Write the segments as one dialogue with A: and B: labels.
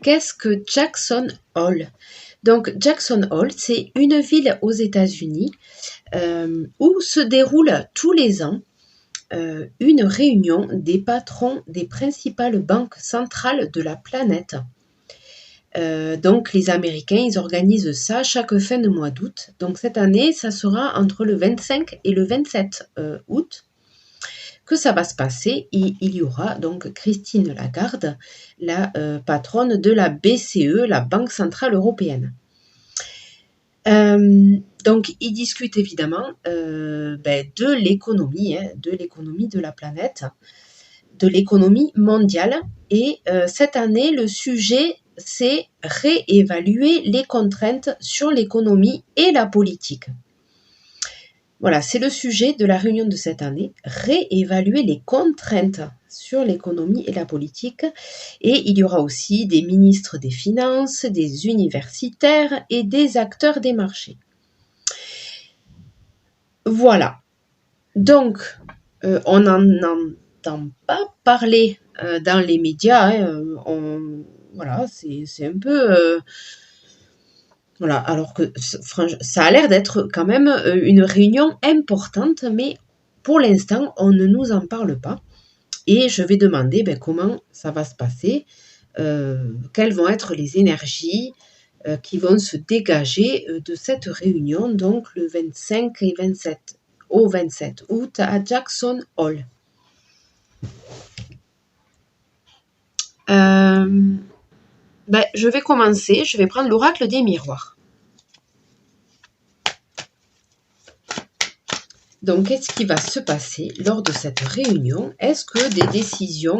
A: qu'est-ce que Jackson Hole? Donc Jackson Hole, c'est une ville aux États-Unis où se déroule tous les ans une réunion des patrons des principales banques centrales de la planète. Donc les Américains, ils organisent ça chaque fin de mois d'août. Donc cette année, ça sera entre le 25 et le 27 août que ça va se passer. Et il y aura donc Christine Lagarde, la patronne de la BCE, la Banque Centrale Européenne. Donc ils discutent évidemment de l'économie, de l'économie de la planète, de l'économie mondiale. Et cette année, le sujet, c'est réévaluer les contraintes sur l'économie et la politique. Voilà, c'est le sujet de la réunion de cette année, réévaluer les contraintes sur l'économie et la politique. Et il y aura aussi des ministres des Finances, des universitaires et des acteurs des marchés. Voilà. Donc, on n'en entend pas parler dans les médias. Voilà, c'est un peu... voilà, alors que ça a l'air d'être quand même une réunion importante, mais pour l'instant, on ne nous en parle pas. Et je vais demander comment ça va se passer, quelles vont être les énergies qui vont se dégager de cette réunion, donc le 25 et 27 au 27 août à Jackson Hole. Je vais commencer, je vais prendre l'oracle des miroirs. Donc, qu'est-ce qui va se passer lors de cette réunion? Est-ce que des décisions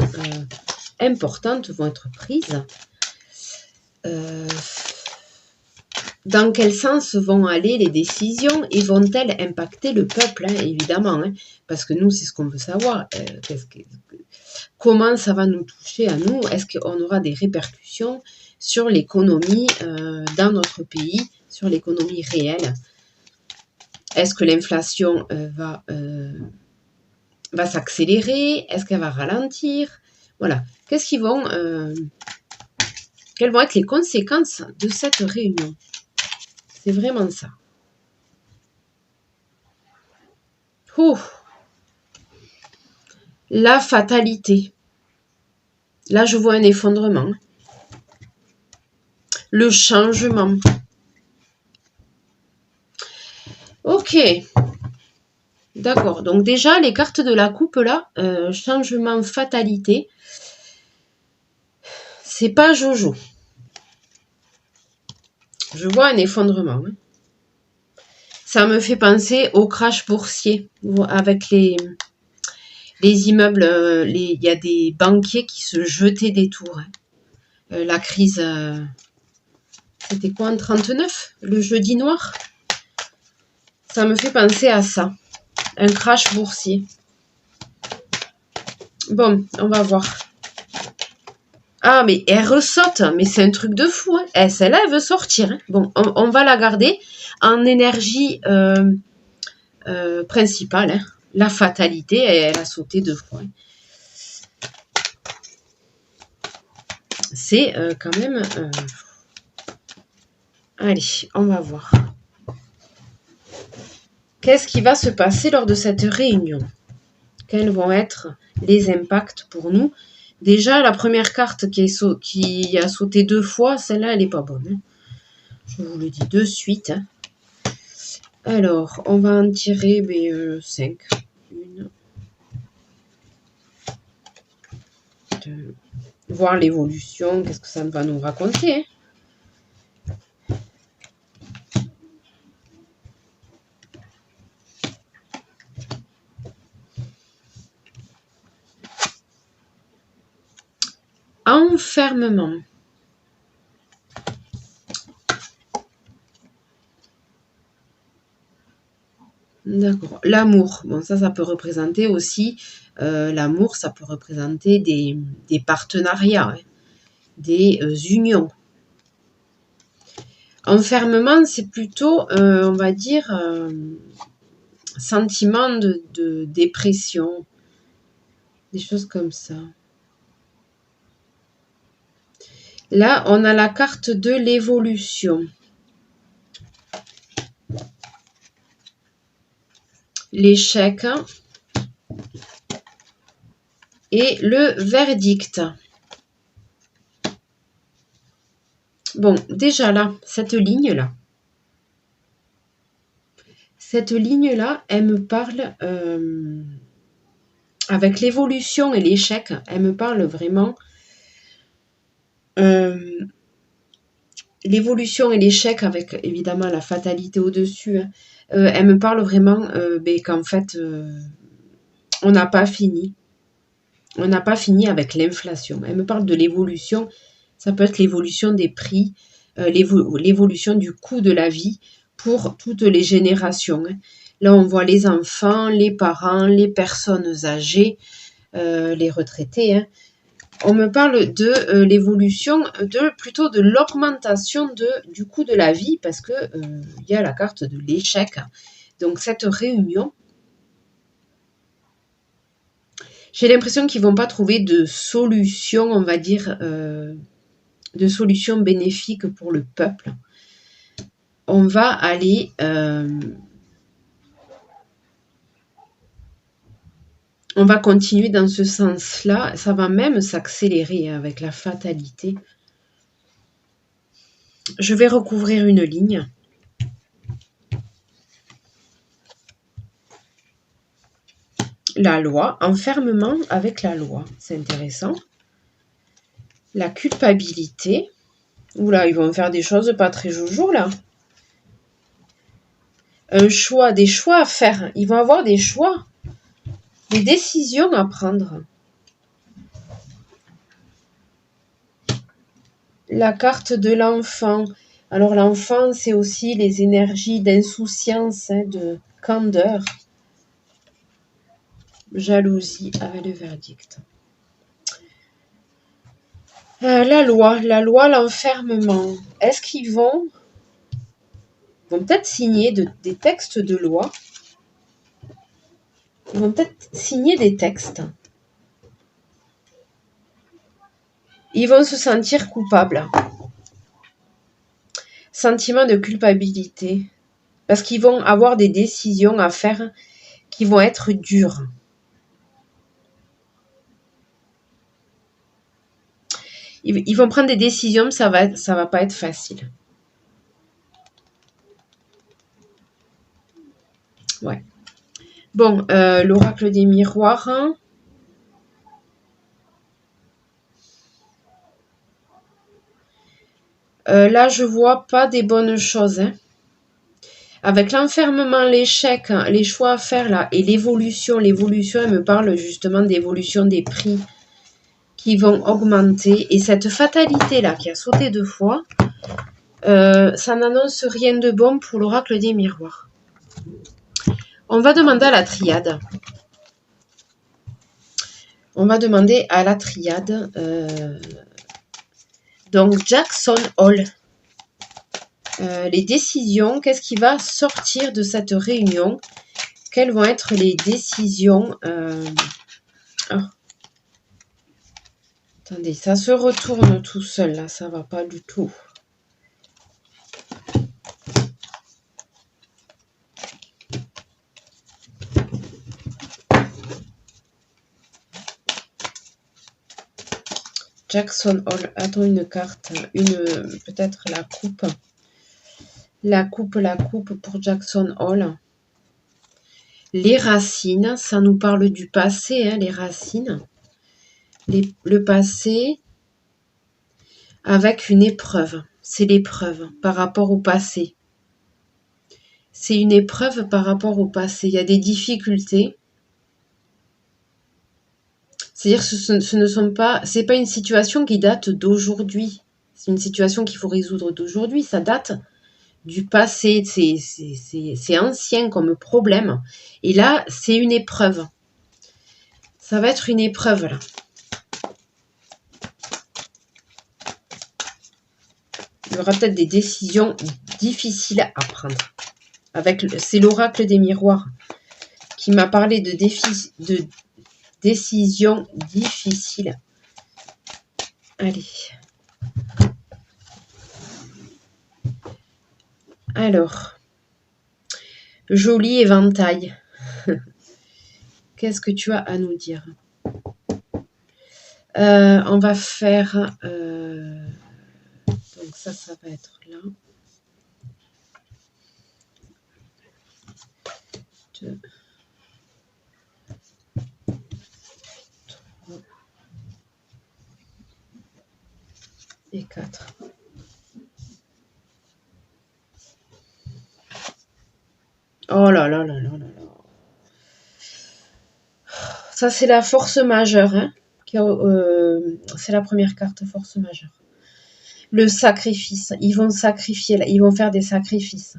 A: importantes vont être prises? Dans quel sens vont aller les décisions et vont-elles impacter le peuple, évidemment, parce que nous, c'est ce qu'on veut savoir. Comment ça va nous toucher à nous? Est-ce qu'on aura des répercussions sur l'économie dans notre pays, sur l'économie réelle? Est-ce que l'inflation va s'accélérer? Est-ce qu'elle va ralentir? Voilà. Quelles vont être les conséquences de cette réunion? C'est vraiment ça. La fatalité. Là, je vois un effondrement. Le changement. Ok. D'accord. Donc déjà, les cartes de la coupe, là, changement, fatalité, c'est pas Jojo. Je vois un effondrement. Ça me fait penser au crash boursier avec les immeubles. Il y a des banquiers qui se jetaient des tours. La crise, c'était quoi en 39? Le jeudi noir? Ça me fait penser à ça. Un crash boursier. Bon, on va voir. Ah, mais elle ressaute. Mais c'est un truc de fou. Celle-là, elle veut sortir. Bon, on va la garder en énergie principale. La fatalité, elle a sauté 2 fois. C'est quand même... Allez, on va voir. Qu'est-ce qui va se passer lors de cette réunion? Quels vont être les impacts pour nous? Déjà, la première carte qui a sauté 2 fois, celle-là, elle n'est pas bonne. Je vous le dis de suite. Alors, on va en tirer 5. 1, 2. Voir l'évolution, qu'est-ce que ça va nous raconter? Enfermement. D'accord. L'amour. Bon, ça peut représenter aussi... l'amour, ça peut représenter des partenariats, des unions. Enfermement, c'est plutôt, on va dire, sentiment de dépression. Des choses comme ça. Là, on a la carte de l'évolution. L'échec et le verdict. Bon, déjà là, cette ligne-là, elle me parle, avec l'évolution et l'échec, elle me parle vraiment, l'évolution et l'échec avec évidemment la fatalité au-dessus, hein, elle me parle vraiment qu'en fait, on n'a pas fini. On n'a pas fini avec l'inflation. Elle me parle de l'évolution. Ça peut être l'évolution des prix, l'évolution du coût de la vie pour toutes les générations. Là, on voit les enfants, les parents, les personnes âgées, les retraités. Hein. On me parle de l'évolution, plutôt de l'augmentation du coût de la vie, parce que y a la carte de l'échec. Donc cette réunion, j'ai l'impression qu'ils ne vont pas trouver de solution, on va dire, de solution bénéfique pour le peuple. On va aller... on va continuer dans ce sens-là. Ça va même s'accélérer avec la fatalité. Je vais recouvrir une ligne. La loi, enfermement avec la loi. C'est intéressant. La culpabilité. Oula, ils vont faire des choses pas très joujou là. Un choix, des choix à faire. Ils vont avoir des choix. Des décisions à prendre. La carte de l'enfant. Alors l'enfant, c'est aussi les énergies d'insouciance, hein, de candeur. Jalousie avec le verdict. La loi, l'enfermement. Est-ce qu'ils vont peut-être signer des textes de loi? Ils vont peut-être signer des textes. Ils vont se sentir coupables. Sentiment de culpabilité. Parce qu'ils vont avoir des décisions à faire qui vont être dures. Ils vont prendre des décisions, mais ça va pas être facile. Ouais. Bon, l'oracle des miroirs. Là, je vois pas des bonnes choses. Hein. Avec l'enfermement, l'échec, les choix à faire là, et l'évolution, elle me parle justement d'évolution des prix qui vont augmenter. Et cette fatalité là, qui a sauté 2 fois, ça n'annonce rien de bon pour l'oracle des miroirs. On va demander à la triade. Donc, Jackson Hole. Les décisions, qu'est-ce qui va sortir de cette réunion? Quelles vont être les décisions? Attendez, ça se retourne tout seul, là, ça va pas du tout. Jackson Hole, attends une carte, peut-être la coupe. La coupe pour Jackson Hole. Les racines, ça nous parle du passé, hein, les racines. Le passé avec une épreuve. C'est l'épreuve par rapport au passé. C'est une épreuve par rapport au passé. Il y a des difficultés. C'est-à-dire que c'est pas une situation qui date d'aujourd'hui. C'est une situation qu'il faut résoudre d'aujourd'hui. Ça date du passé. C'est ancien comme problème. Et là, c'est une épreuve. Ça va être une épreuve, là. Il y aura peut-être des décisions difficiles à prendre. C'est l'oracle des miroirs qui m'a parlé de décisions difficiles. Allez. Alors, joli éventail. Qu'est-ce que tu as à nous dire? On va faire... donc ça va être là. 2, 3 et 4. Oh là là là là là là. Ça, c'est la force majeure. Hein, c'est la première carte force majeure. Le sacrifice. Ils vont sacrifier, ils vont faire des sacrifices.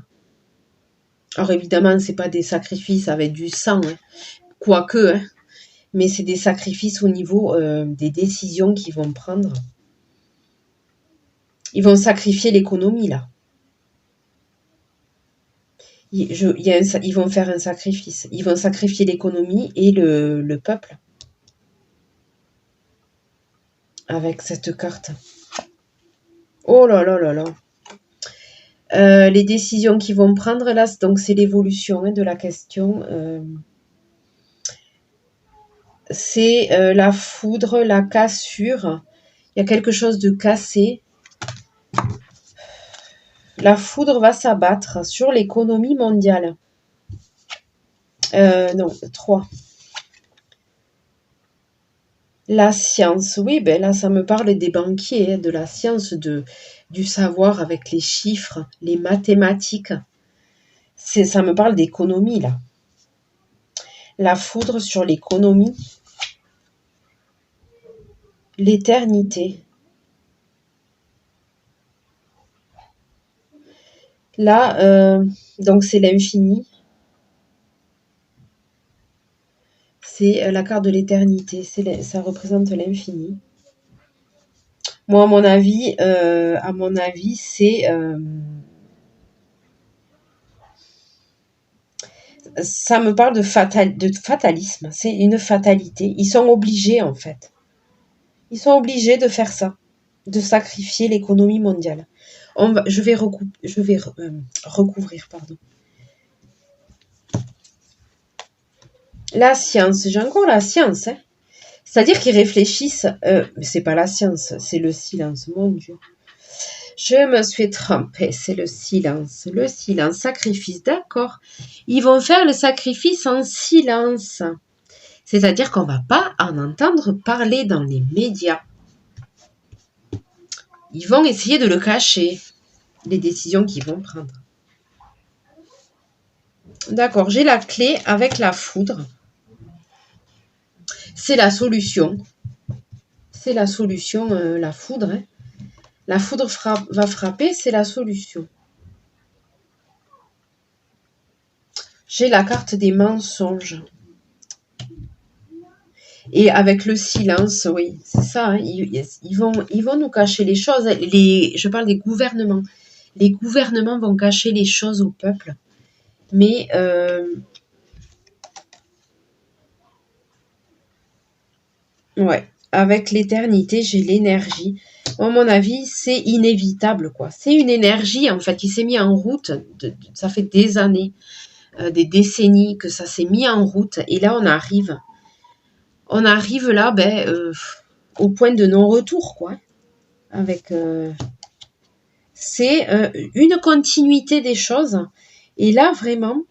A: Alors évidemment, c'est pas des sacrifices avec du sang, hein, quoique, hein, mais c'est des sacrifices au niveau des décisions qu'ils vont prendre. Ils vont sacrifier l'économie, là. Ils vont faire un sacrifice. Ils vont sacrifier l'économie et le peuple. Avec cette carte. Oh là là là là. Les décisions qu'ils vont prendre, là, donc c'est l'évolution hein, de la question. C'est la foudre, la cassure. Il y a quelque chose de cassé. La foudre va s'abattre sur l'économie mondiale. Non, 3. La science, oui, ben là, ça me parle des banquiers, hein, de la science, du savoir avec les chiffres, les mathématiques. Ça me parle d'économie, là. La foudre sur l'économie. L'éternité. Là, donc c'est l'infini. C'est la carte de l'éternité. Ça représente l'infini. Moi, à mon avis, c'est... ça me parle de fatalisme. C'est une fatalité. Ils sont obligés, en fait. Ils sont obligés de faire ça. De sacrifier l'économie mondiale. Je vais recouvrir, pardon. La science, j'ai encore la science. Hein. C'est-à-dire qu'ils réfléchissent. Mais c'est pas la science, c'est le silence, mon Dieu. Je me suis trompée, c'est le silence. Le silence, sacrifice, d'accord. Ils vont faire le sacrifice en silence. C'est-à-dire qu'on ne va pas en entendre parler dans les médias. Ils vont essayer de le cacher, les décisions qu'ils vont prendre. D'accord, j'ai la clé avec la foudre. C'est la solution. C'est la solution, la foudre. Hein. La foudre va frapper, c'est la solution. J'ai la carte des mensonges. Et avec le silence, oui, c'est ça. Hein, ils vont nous cacher les choses. Je parle des gouvernements. Les gouvernements vont cacher les choses au peuple. Mais ouais, avec l'éternité, j'ai l'énergie. À mon avis, c'est inévitable, quoi. C'est une énergie, en fait, qui s'est mise en route. Ça fait des années, des décennies que ça s'est mis en route. Et là, on arrive là, au point de non-retour, quoi. Avec, c'est une continuité des choses. Et là, vraiment,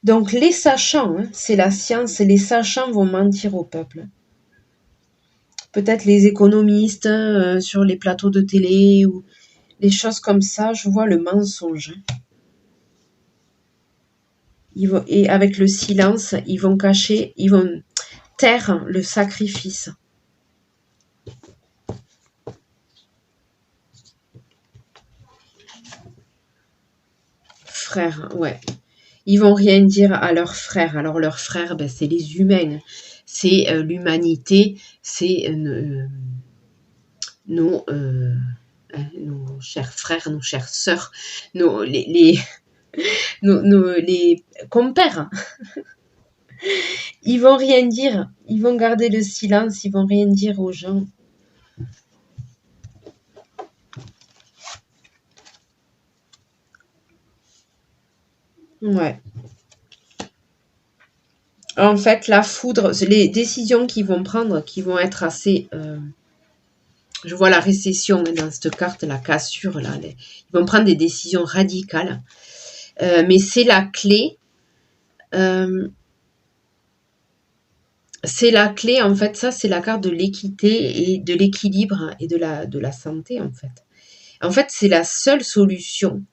A: donc les sachants, hein, c'est la science, les sachants vont mentir au peuple. Peut-être les économistes sur les plateaux de télé ou des choses comme ça, je vois le mensonge. Et avec le silence, ils vont cacher, ils vont taire le sacrifice. Frères, ouais. Ils vont rien dire à leurs frères. Alors leurs frères, c'est les humains. C'est l'humanité, c'est nos chers frères, nos chères sœurs, les compères. Ils vont rien dire. Ils vont garder le silence. Ils vont rien dire aux gens. Ouais. En fait, la foudre, les décisions qu'ils vont prendre, qui vont être assez... je vois la récession dans cette carte, la cassure, là. Ils vont prendre des décisions radicales. Mais c'est la clé. C'est la clé, en fait, ça, c'est la carte de l'équité et de l'équilibre et de la santé, en fait. En fait, c'est la seule solution.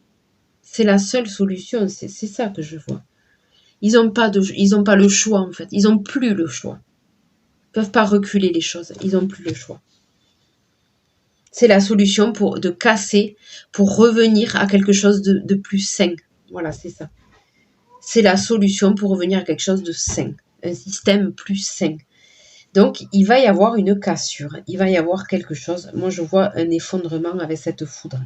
A: C'est la seule solution, c'est ça que je vois. Ils n'ont pas le choix, en fait. Ils n'ont plus le choix. Ils peuvent pas reculer les choses. Ils n'ont plus le choix. C'est la solution de casser, pour revenir à quelque chose de plus sain. Voilà, c'est ça. C'est la solution pour revenir à quelque chose de sain. Un système plus sain. Donc, il va y avoir une cassure. Il va y avoir quelque chose. Moi, je vois un effondrement avec cette foudre.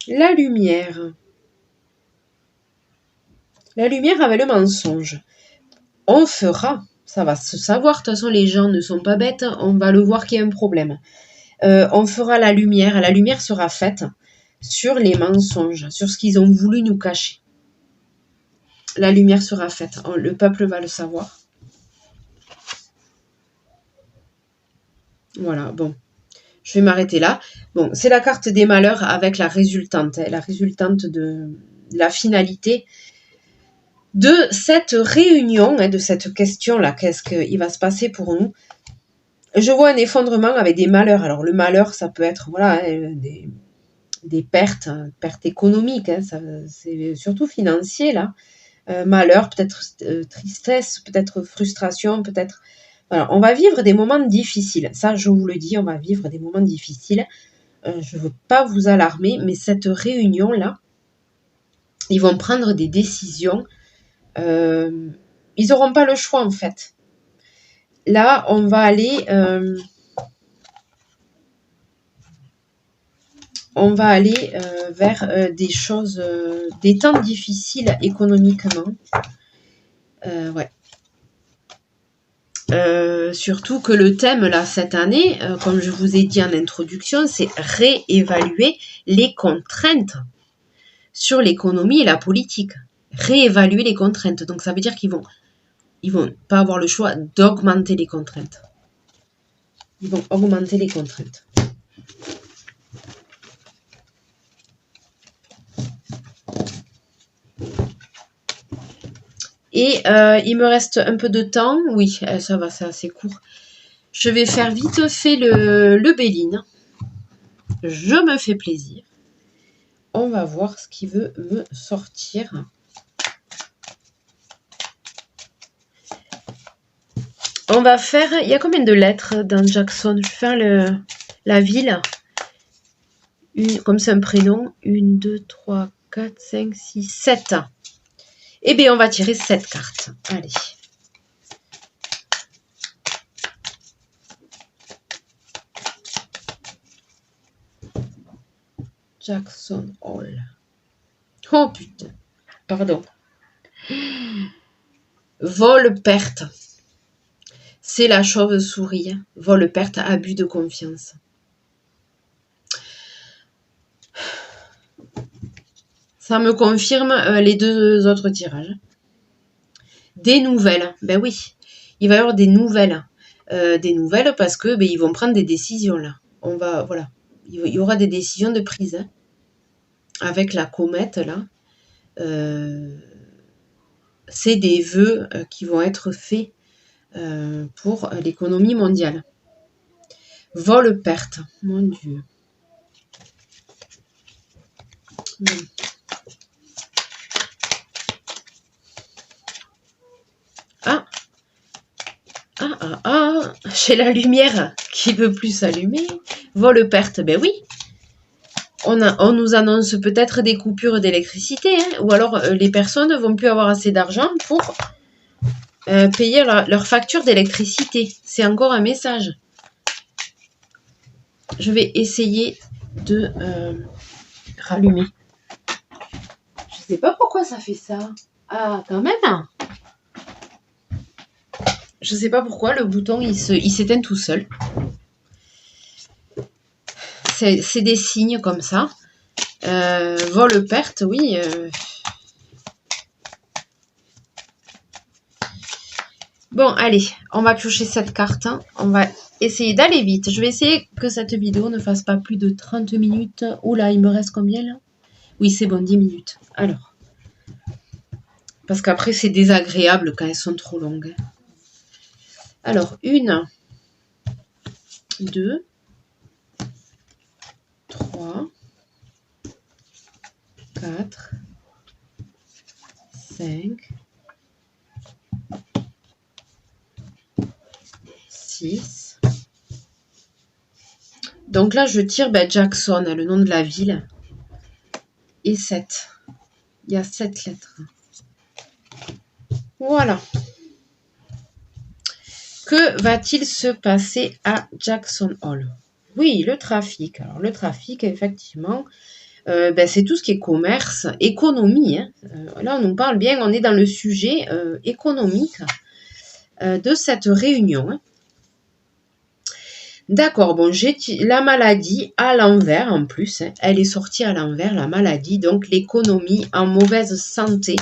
A: La lumière. La lumière avec le mensonge. On fera. Ça va se savoir. De toute façon, les gens ne sont pas bêtes. On va le voir qu'il y a un problème. On fera la lumière. La lumière sera faite sur les mensonges, sur ce qu'ils ont voulu nous cacher. La lumière sera faite. Le peuple va le savoir. Voilà, bon. Je vais m'arrêter là. Bon, c'est la carte des malheurs avec la résultante de la finalité de cette réunion, de cette question-là. Qu'est-ce qu'il va se passer pour nous? Je vois un effondrement avec des malheurs. Alors, le malheur, ça peut être voilà, des pertes économiques. C'est surtout financier, là. Malheur, peut-être tristesse, peut-être frustration, peut-être... Voilà, on va vivre des moments difficiles. Ça, je vous le dis, on va vivre des moments difficiles. Je ne veux pas vous alarmer, mais cette réunion-là, ils vont prendre des décisions. Ils n'auront pas le choix, en fait. Là, on va aller... vers des choses, des temps difficiles économiquement. Ouais. Surtout que le thème là cette année, comme je vous ai dit en introduction, c'est réévaluer les contraintes sur l'économie et la politique. Réévaluer les contraintes. Donc ça veut dire qu'ils vont pas avoir le choix d'augmenter les contraintes. Ils vont augmenter les contraintes. Et il me reste un peu de temps. Oui, ça va, c'est assez court. Je vais faire vite fait le Béline. Je me fais plaisir. On va voir ce qui veut me sortir. On va faire... Il y a combien de lettres dans Jackson? Je vais faire la ville. Comme c'est un prénom. 1, 2, 3, 4, 5, 6, 7. Eh bien, on va tirer 7 cartes. Allez. Jackson Hole. Oh putain. Pardon. Vol-perte. C'est la chauve-souris. Vol-perte, abus de confiance. Ça me confirme les deux autres tirages. Des nouvelles. Ben oui, il va y avoir des nouvelles. Des nouvelles parce que ils vont prendre des décisions là. Voilà. Il y aura des décisions de prise. Hein, avec la comète là. C'est des vœux qui vont être faits pour l'économie mondiale. Vol-perte. Mon Dieu. J'ai la lumière qui veut plus s'allumer. Vol-perte, ben oui. On nous annonce peut-être des coupures d'électricité, hein, ou alors les personnes ne vont plus avoir assez d'argent pour payer leur facture d'électricité. C'est encore un message. Je vais essayer de rallumer. Je sais pas pourquoi ça fait ça. Ah, quand même. Je sais pas pourquoi le bouton il s'éteint tout seul. c'est des signes comme ça. Vol-perte, oui. Bon, allez, on va piocher cette carte. Hein. On va essayer d'aller vite. Je vais essayer que cette vidéo ne fasse pas plus de 30 minutes. Oula, il me reste combien là? Oui, c'est bon, 10 minutes. Alors, parce qu'après, c'est désagréable quand elles sont trop longues. Alors, 1, 2, 3, 4, 5, 6. Donc là, je tire Jackson, le nom de la ville. Et 7. Il y a 7 lettres. Voilà. Que va-t-il se passer à Jackson Hole? Oui, le trafic. Alors, le trafic, effectivement, c'est tout ce qui est commerce, économie. Hein. Là, on nous parle bien, on est dans le sujet économique de cette réunion. Hein. D'accord, bon, j'ai la maladie à l'envers en plus. Hein. Elle est sortie à l'envers, la maladie. Donc, l'économie en mauvaise santé.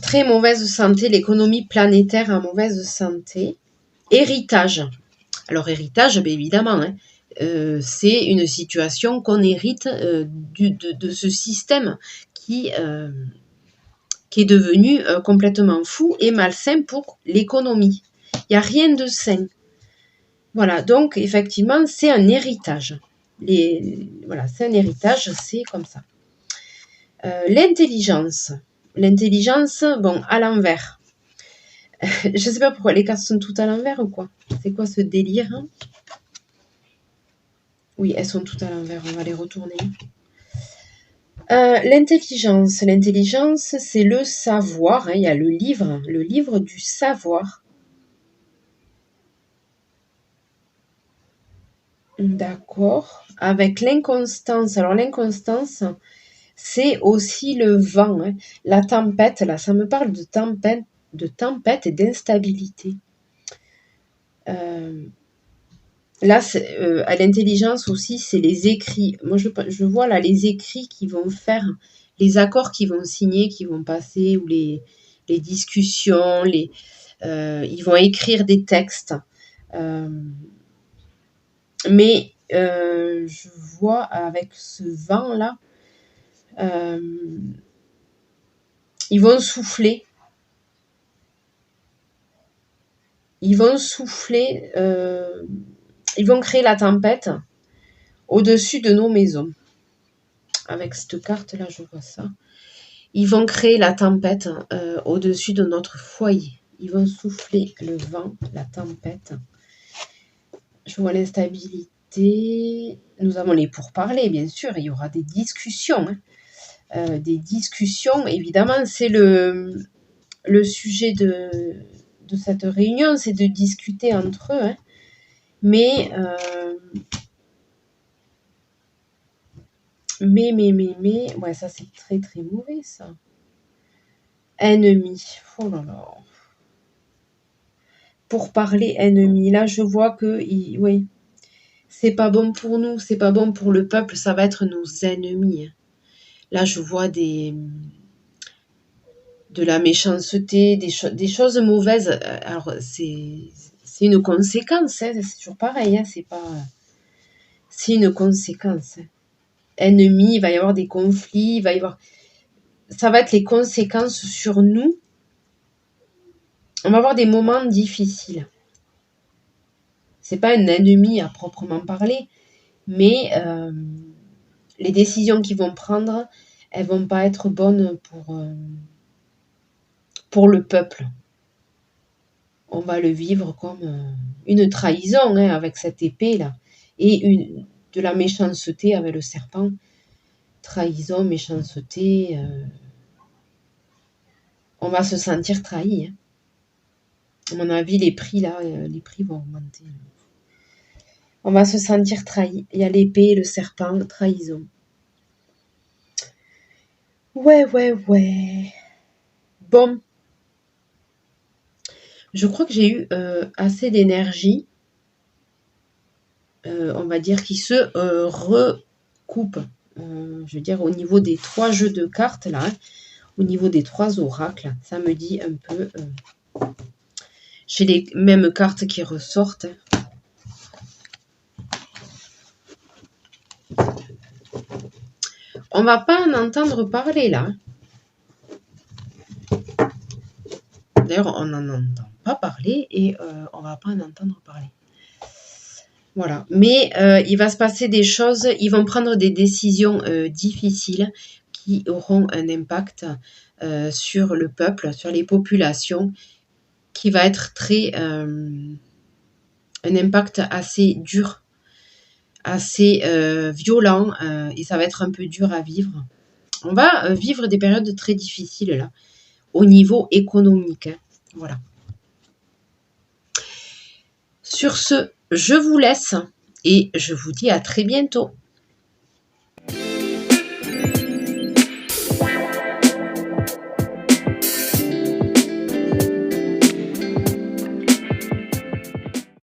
A: Très mauvaise santé, l'économie planétaire en mauvaise santé. Héritage. Alors, héritage, bien évidemment, hein, c'est une situation qu'on hérite de ce système qui est devenu complètement fou et malsain pour l'économie. Il n'y a rien de sain. Voilà, donc effectivement, c'est un héritage. Voilà, c'est un héritage, c'est comme ça. L'intelligence. L'intelligence, bon, à l'envers. Je ne sais pas pourquoi les cartes sont toutes à l'envers ou quoi. C'est quoi ce délire? Oui, elles sont toutes à l'envers, on va les retourner. L'intelligence. L'intelligence, c'est le savoir. Hein. Il y a le livre du savoir. D'accord. Avec l'inconstance. Alors, l'inconstance, c'est aussi le vent. Hein. La tempête, là, ça me parle de tempête et d'instabilité. Là, à l'intelligence aussi, c'est les écrits. Moi, je vois là les écrits qui vont faire, les accords qui vont signer, qui vont passer, ou les discussions, ils vont écrire des textes. Mais je vois avec ce vent-là, ils vont souffler. Ils vont souffler, ils vont créer la tempête au-dessus de nos maisons. Avec cette carte-là, je vois ça. Ils vont créer la tempête au-dessus de notre foyer. Ils vont souffler le vent, la tempête. Je vois l'instabilité. Nous avons les pourparlers, bien sûr. Il y aura des discussions. Hein. Des discussions, évidemment, c'est le sujet de cette réunion, c'est de discuter entre eux. Hein. Mais, ouais, ça c'est très très mauvais ça. Ennemi, oh là là. Pour parler ennemi, là je vois que, oui, c'est pas bon pour nous, c'est pas bon pour le peuple, ça va être nos ennemis. Là je vois de la méchanceté, des choses mauvaises. Alors c'est une conséquence, hein, c'est toujours pareil, hein, c'est une conséquence. Hein. Ennemi, il va y avoir des conflits, ça va être les conséquences sur nous. On va avoir des moments difficiles. C'est pas un ennemi à proprement parler, mais les décisions qu'ils vont prendre, elles vont pas être bonnes pour le peuple. On va le vivre comme une trahison, hein, avec cette épée là, et de la méchanceté avec le serpent. Trahison, méchanceté, on va se sentir trahi. Hein. À mon avis, les prix vont augmenter. On va se sentir trahi. Il y a l'épée, le serpent, trahison. Ouais. Bon. Je crois que j'ai eu assez d'énergie. on va dire, qui se recoupent. Je veux dire, au niveau des 3 jeux de cartes, là, hein, au niveau des 3 oracles, ça me dit un peu... j'ai les mêmes cartes qui ressortent. On va pas en entendre parler, là. D'ailleurs, on n'en entend pas parler et on va pas en entendre parler. Voilà. Mais il va se passer des choses, ils vont prendre des décisions difficiles qui auront un impact sur le peuple, sur les populations, qui va être un impact assez dur, assez violent, et ça va être un peu dur à vivre. On va vivre des périodes très difficiles là, au niveau économique. Hein. Voilà. Sur ce, je vous laisse et je vous dis à très bientôt.